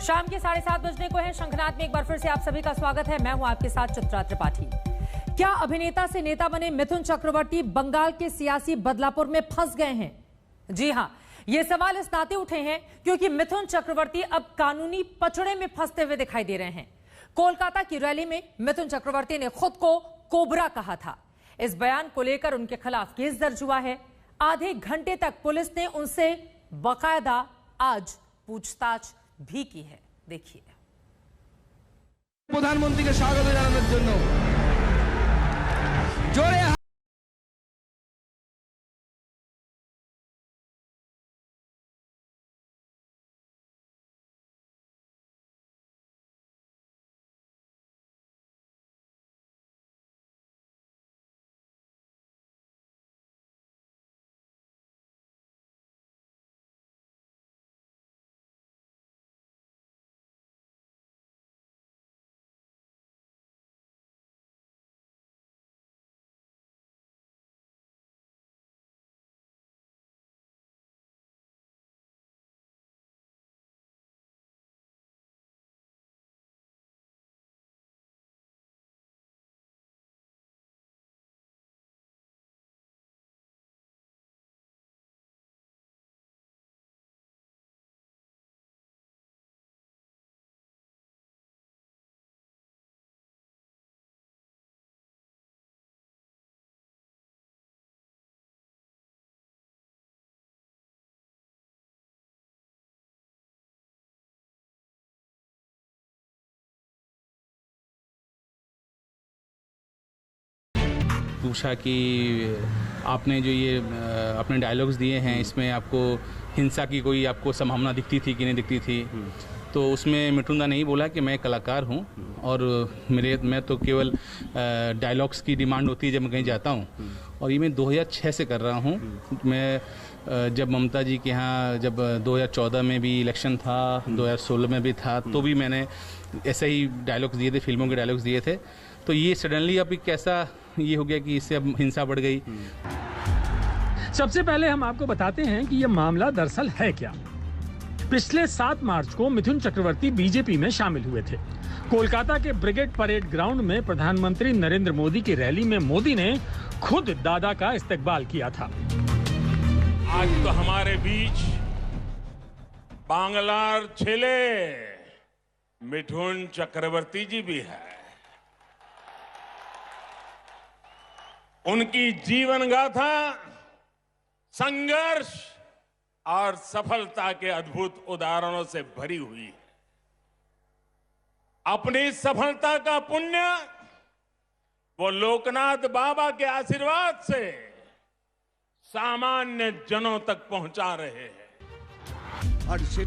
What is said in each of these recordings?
शाम के 7:30 बजने को है। शंखनाद में एक बार फिर से आप सभी का स्वागत है। मैं हूं आपके साथ चित्रा त्रिपाठी। क्या अभिनेता से नेता बने मिथुन चक्रवर्ती बंगाल के सियासी बदलापुर में फंस गए हैं? जी हां, ये सवाल इस नाते उठे हैं क्योंकि मिथुन चक्रवर्ती अब कानूनी पचड़े में फंसते हुए दिखाई दे रहे हैं। कोलकाता की रैली में मिथुन चक्रवर्ती ने खुद को कोबरा कहा था। इस बयान को लेकर उनके खिलाफ केस दर्ज हुआ है। आधे घंटे तक पुलिस ने उनसे बाकायदा आज पूछताछ भी की है। देखिए। प्रधानमंत्री के स्वागत জানানোর জন্য জোরে पूछा कि आपने जो ये अपने डायलॉग्स दिए हैं इसमें आपको हिंसा की कोई आपको संभावना दिखती थी कि नहीं दिखती थी। तो उसमें मिथुन दा नहीं बोला कि मैं कलाकार हूँ और मैं तो केवल डायलॉग्स की डिमांड होती है जब मैं कहीं जाता हूँ, और ये मैं 2006 से कर रहा हूँ। मैं जब ममता जी के यहाँ जब 2014 में भी इलेक्शन था, 2016 में भी था, तो भी मैंने ऐसे ही डायलॉग्स दिए थे, फिल्मों के डायलॉग्स दिए थे। तो ये सडनली अभी कैसा ये हो गया कि इससे अब हिंसा बढ़ गई। सबसे पहले हम आपको बताते हैं कि यह मामला दरअसल है क्या। पिछले 7 मार्च को मिथुन चक्रवर्ती बीजेपी में शामिल हुए थे। कोलकाता के ब्रिगेड परेड ग्राउंड में प्रधानमंत्री नरेंद्र मोदी की रैली में मोदी ने खुद दादा का इस्तकबाल किया था। आज तो हमारे बीच बांग्लार छेले मिथुन चक्रवर्ती जी भी है। उनकी जीवन गाथा संघर्ष और सफलता के अद्भुत उदाहरणों से भरी हुई है। अपनी सफलता का पुण्य वो लोकनाथ बाबा के आशीर्वाद से सामान्य जनों तक पहुंचा रहे हैं।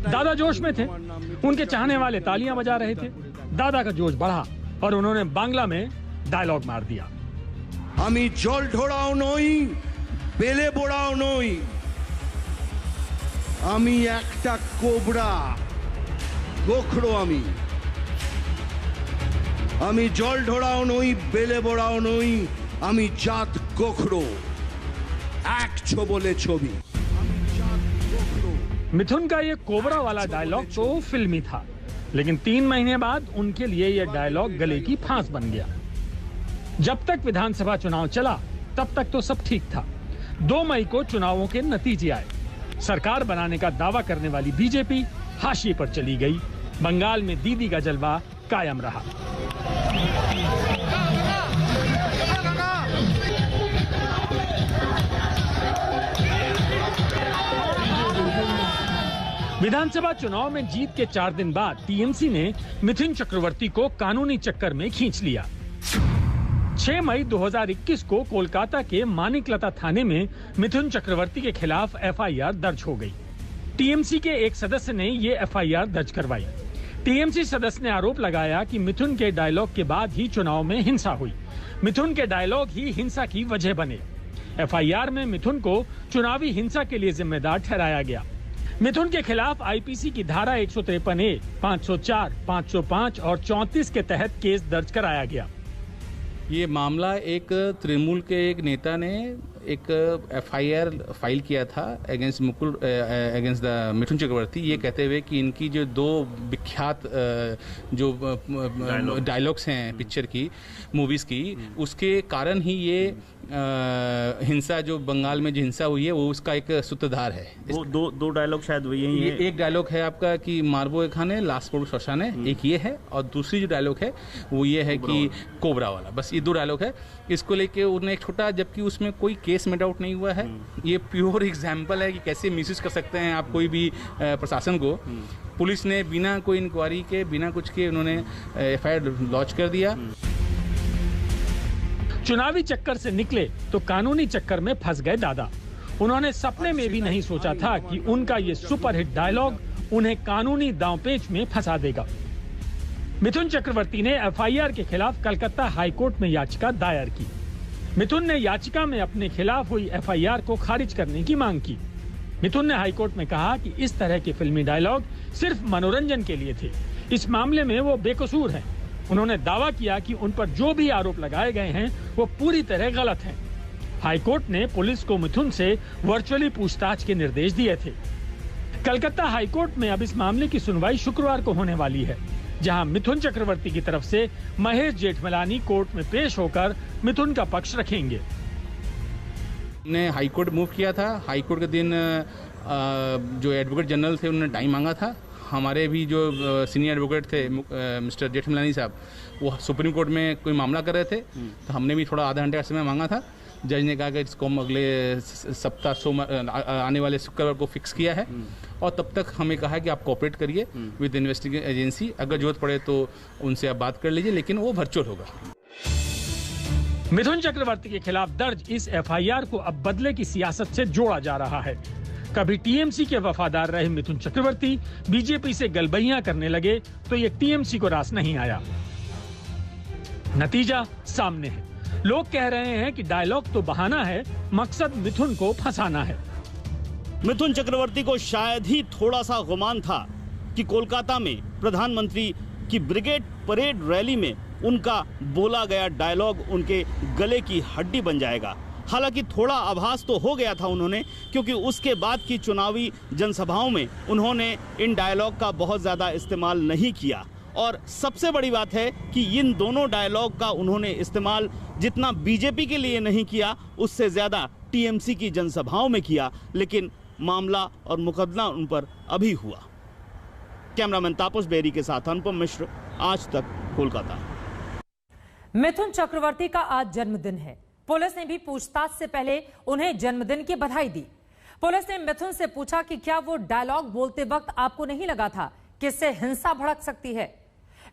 दादा जोश में थे, उनके चाहने वाले तालियां बजा रहे थे। दादा का जोश बढ़ा और उन्होंने बांग्ला में डायलॉग मार दिया। আমি জল ঢোড়াও নই, বেলে বোড়াও নই, আমি একটা কোবরা গোখরো। আমি জল ঢোড়াও নই, বেলে বোড়াও নই, আমি জাত গোখরো, এক ছোবলে ছবি। मिथुन का ये कोबरा वाला डायलॉग तो फिल्मी था, लेकिन 3 महीने बाद उनके लिए यह डायलॉग गले की फांस बन गया। जब तक विधानसभा चुनाव चला तब तक तो सब ठीक था। 2 मई को चुनावों के नतीजे आए। सरकार बनाने का दावा करने वाली बीजेपी हाशिए पर चली गई। बंगाल में दीदी का जलवा कायम रहा। विधानसभा चुनाव में जीत के 4 दिन बाद टीएमसी ने मिथुन चक्रवर्ती को कानूनी चक्कर में खींच लिया। 6 मई 2021 को कोलकाता के मानिकलता थाने में मिथुन चक्रवर्ती के खिलाफ एफआईआर दर्ज हो गई। टीएमसी के एक सदस्य ने ये एफआईआर दर्ज करवाई। टीएमसी सदस्य ने आरोप लगाया कि मिथुन के डायलॉग के बाद ही चुनाव में हिंसा हुई। मिथुन के डायलॉग ही हिंसा की वजह बने। एफआईआर में मिथुन को चुनावी हिंसा के लिए जिम्मेदार ठहराया गया। मिथुन के खिलाफ आईपीसी की धारा 153A, 504, 505 और 34 के तहत केस दर्ज कराया गया। ये मामला एक तृणमूल के एक नेता ने एक FIR फाइल किया था अगेंस्ट द मिथुन चक्रवर्ती, ये कहते हुए कि इनकी जो दो विख्यात जो डायलॉग्स हैं पिक्चर की, मूवीज की, उसके कारण ही ये हिंसा जो बंगाल में जो हिंसा हुई है वो उसका एक सूत्रधार है। वो दो डायलॉग शायद वो यही है। एक डायलॉग है आपका कि मारबो खाने लास्ट पोर्ट शौशान है, एक ये है, और दूसरी जो डायलॉग है वो ये है कि कोबरा वाला। बस ये दो डायलॉग है। इसको लेके उन्होंने एक छोटा, जबकि उसमें कोई केस मेड आउट नहीं हुआ है, ये प्योर एग्जाम्पल है कि कैसे मिसयूज कर सकते हैं आप कोई भी प्रशासन को। पुलिस ने बिना कोई इंक्वायरी के, बिना कुछ के उन्होंने FIR लॉन्च कर दिया। चुनावी चक्कर से निकले तो कानूनी चक्कर में फंस गए दादा। उन्होंने सपने में भी नहीं सोचा था कि उनका ये सुपरहिट डायलॉग उन्हें कानूनी दांवपेच में फंसा देगा। मिथुन चक्रवर्ती ने FIR के खिलाफ कलकत्ता हाईकोर्ट में याचिका दायर की। मिथुन ने याचिका में अपने खिलाफ हुई FIR को खारिज करने की मांग की। मिथुन ने हाईकोर्ट में कहा कि इस तरह के फिल्मी डायलॉग सिर्फ मनोरंजन के लिए थे। इस मामले में वो बेकसूर हैं। उन्होंने दावा किया कि उन पर जो भी आरोप लगाए गए हैं वो पूरी तरह गलत हैं। हाईकोर्ट ने पुलिस को मिथुन से वर्चुअली पूछताछ के निर्देश दिए थे। कलकत्ता हाईकोर्ट में अब इस मामले की सुनवाई शुक्रवार को होने वाली है, जहां मिथुन चक्रवर्ती की तरफ से महेश जेठमलानी कोर्ट में पेश होकर मिथुन का पक्ष रखेंगे। ने हाईकोर्ट मूव किया था। हाईकोर्ट के दिन जो एडवोकेट जनरल थे उन्होंने टाइम मांगा था। हमारे भी जो सीनियर एडवोकेट थे मिस्टर जेठमलानी साहब, वो सुप्रीम कोर्ट में कोई मामला कर रहे थे, तो हमने भी थोड़ा आधा घंटे का समय मांगा था। जज ने कहा कि इसको हम अगले सप्ताह आने वाले शुक्रवार को फिक्स किया है, और तब तक हमें कहा है कि आप कोऑपरेट करिए विद इन्वेस्टिगेशन एजेंसी। अगर जरूरत पड़े तो उनसे आप बात कर लीजिए, लेकिन वो वर्चुअल होगा। मिथुन चक्रवर्ती के खिलाफ दर्ज इस FIR को अब बदले की सियासत से जोड़ा जा रहा है। कभी TMC के वफादार रहे मिथुन चक्रवर्ती बीजेपी से गलबहियां करने लगे तो ये TMC को रास नहीं आया। नतीजा सामने है। लोग कह रहे हैं कि डायलॉग तो बहाना है, मकसद मिथुन को फंसाना है। मिथुन चक्रवर्ती को शायद ही थोड़ा सा गुमान था कि कोलकाता में प्रधानमंत्री की ब्रिगेड परेड रैली में उनका बोला गया डायलॉग उनके गले की हड्डी बन जाएगा। हालांकि थोड़ा आभास तो हो गया था उन्होंने, क्योंकि उसके बाद की चुनावी जनसभाओं में उन्होंने इन डायलॉग का बहुत ज़्यादा इस्तेमाल नहीं किया। और सबसे बड़ी बात है कि इन दोनों डायलॉग का उन्होंने इस्तेमाल जितना बीजेपी के लिए नहीं किया, उससे ज़्यादा TMC की जनसभाओं में किया। लेकिन मामला और मुकदमा उन पर अभी हुआ। कैमरामैन तापस बेरी के साथ अनुपम मिश्र, आज तक, कोलकाता। मिथुन चक्रवर्ती का आज जन्मदिन है। पुलिस ने भी पूछताछ से पहले उन्हें जन्मदिन की बधाई दी। पुलिस ने मिथुन से पूछा कि क्या वो डायलॉग बोलते वक्त आपको नहीं लगा था कि इससे हिंसा भड़क सकती है।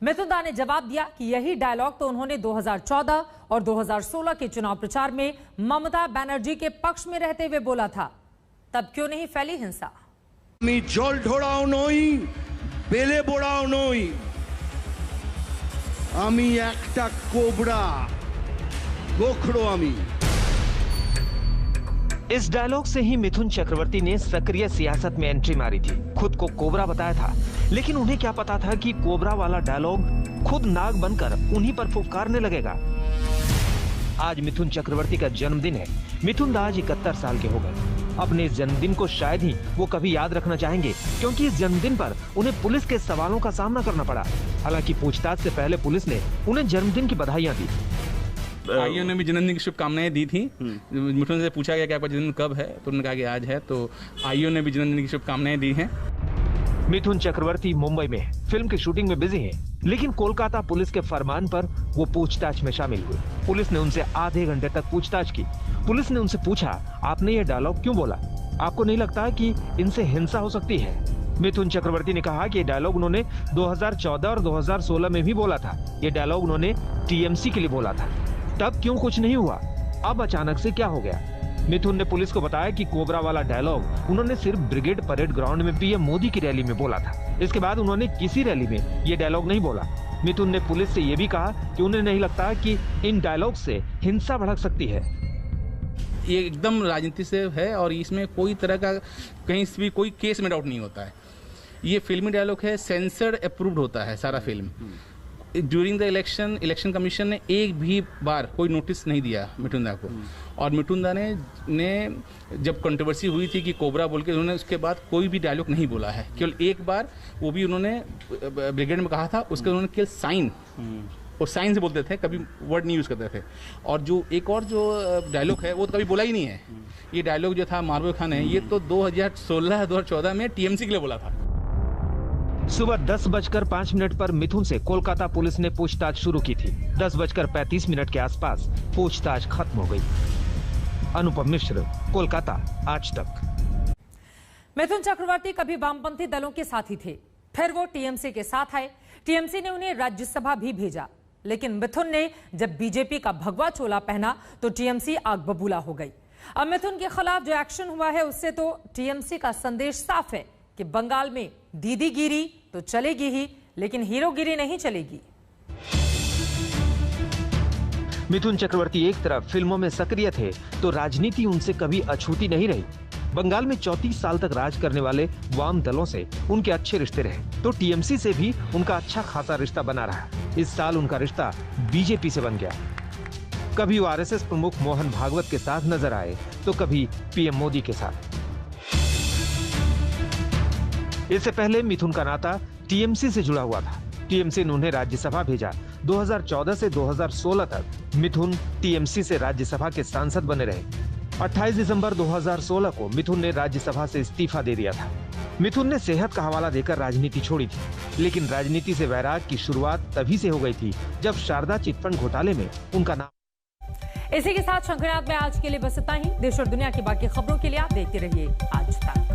मिथुन दा ने जवाब दिया कि यही डायलॉग तो उन्होंने 2014 और 2016 के चुनाव प्रचार में ममता बनर्जी के पक्ष में रहते हुए बोला था। तब क्यों नहीं फैली हिंसा? আমি জল ঢোড়াও নই, বেলে বোড়াও নই, আমি একটা কোবরা, গোখরো আমি। इस डायलॉग से ही मिथुन चक्रवर्ती ने सक्रिय सियासत में एंट्री मारी थी। खुद को कोबरा बताया था, लेकिन उन्हें क्या पता था कि कोबरा वाला डायलॉग खुद नाग बनकर उन्हीं पर फुफकारने लगेगा। आज मिथुन चक्रवर्ती का जन्मदिन है। मिथुन दा आज 71 साल के हो गए। अपने इस जन्मदिन को शायद ही वो कभी याद रखना चाहेंगे, क्योंकि इस जन्मदिन पर उन्हें पुलिस के सवालों का सामना करना पड़ा। हालांकि पूछताछ से पहले पुलिस ने उन्हें जन्मदिन की बधाइयां दी। आईओ ने भी जन्मदिन की शुभकामनाएं दी थी। मिथुन से पूछा गया कि आपका जन्मदिन कब है, तो उन्होंने कहा कि आज है। तो आईओ ने भी जन्मदिन की शुभकामनाएं दी हैं। मिथुन चक्रवर्ती मुंबई में फिल्म की शूटिंग में बिजी हैं, लेकिन कोलकाता पुलिस के फरमान पर वो पूछताछ में शामिल हुए। पुलिस ने उनसे आधे घंटे तक पूछताछ की। पुलिस ने उनसे पूछा, आपने ये डायलॉग क्यों बोला? आपको नहीं लगता कि इनसे हिंसा हो सकती है? मिथुन चक्रवर्ती ने कहा कि ये डायलॉग उन्होंने 2014 और 2016 में भी बोला था। ये डायलॉग उन्होंने TMC के लिए बोला था। तब क्यों कुछ नहीं हुआ? अब अचानक से क्या हो गया? मिथुन ने पुलिस को बताया कि कोबरा वाला डायलॉग उन्होंने सिर्फ ब्रिगेड परेड ग्राउंड में PM मोदी की रैली में बोला था। इसके बाद उन्होंने किसी रैली में ये डायलॉग नहीं बोला। मिथुन ने पुलिस से ये भी कहा कि उन्हें नहीं लगता कि इन डायलॉग से हिंसा भड़क सकती है। ये एकदम राजनीति से है और इसमें कोई तरह का कहीं से भी कोई केस में डाउट नहीं होता है। ये फिल्मी डायलॉग है, सेंसर्ड अप्रूव्ड होता है सारा film. During the election commission ने एक भी बार कोई नोटिस नहीं दिया मिथुन दा को। और मिथुन दा ने जब कंट्रोवर्सी हुई थी कि कोबरा बोल के, उन्होंने उसके बाद कोई भी डायलॉग नहीं बोला है। केवल एक बार, वो भी उन्होंने ब्रिगेड में कहा था, उसके उन्होंने केवल साइन और साइन से बोलते थे, कभी वर्ड नहीं यूज़ करते थे। और जो एक और जो डायलॉग है वो तो कभी बोला ही नहीं है। ये डायलॉग जो था मारबल खान है, ये तो 2016-2014 में टीएमसी के लिए बोला था। सुबह 10:05 पर मिथुन से कोलकाता पुलिस ने पूछताछ शुरू की थी। 10:35 के आसपास पूछताछ खत्म हो गई। अनुपम मिश्र, कोलकाता, आज तक। मिथुन चक्रवर्ती कभी वामपंथी दलों के साथी थे, फिर वो टीएमसी के साथ आए। टीएमसी ने उन्हें राज्यसभा भी भेजा, लेकिन मिथुन ने जब बीजेपी का भगवा चोला पहना तो टीएमसी आग बबूला हो गई। अब मिथुन के खिलाफ जो एक्शन हुआ है, उससे तो टीएमसी का संदेश साफ है कि बंगाल में दीदीगिरी तो चलेगी ही, लेकिन हीरोगिरी नहीं चलेगी। मिथुन चक्रवर्ती एक तरफ फिल्मों में सक्रिय थे तो राजनीति उनसे कभी अछूती नहीं रही। बंगाल में 34 साल तक राज करने वाले वाम दलों से उनके अच्छे रिश्ते रहे, तो टीएमसी से भी उनका अच्छा खासा रिश्ता बना रहा। इस साल उनका रिश्ता बीजेपी से बन गया। कभी वो आरएसएस प्रमुख मोहन भागवत के साथ नजर आए तो कभी पीएम मोदी के साथ। इससे पहले मिथुन का नाता टीएमसी से जुड़ा हुआ था। टीएमसी ने उन्हें राज्यसभा भेजा। 2014 से 2016 तक मिथुन टीएमसी से राज्यसभा के सांसद बने रहे। 28 दिसंबर 2016 को मिथुन ने राज्यसभा से इस्तीफा दे दिया था। मिथुन ने सेहत का हवाला देकर राजनीति छोड़ी थी, लेकिन राजनीति से वैराग की शुरुआत तभी से हो गई थी जब शारदा चिटफंड घोटाले में उनका नाम। इसी के साथ शंकरनाथ में आज के लिए बस इतना ही। देश और दुनिया की बाकी खबरों के लिए आप देखते रहिए आज तक।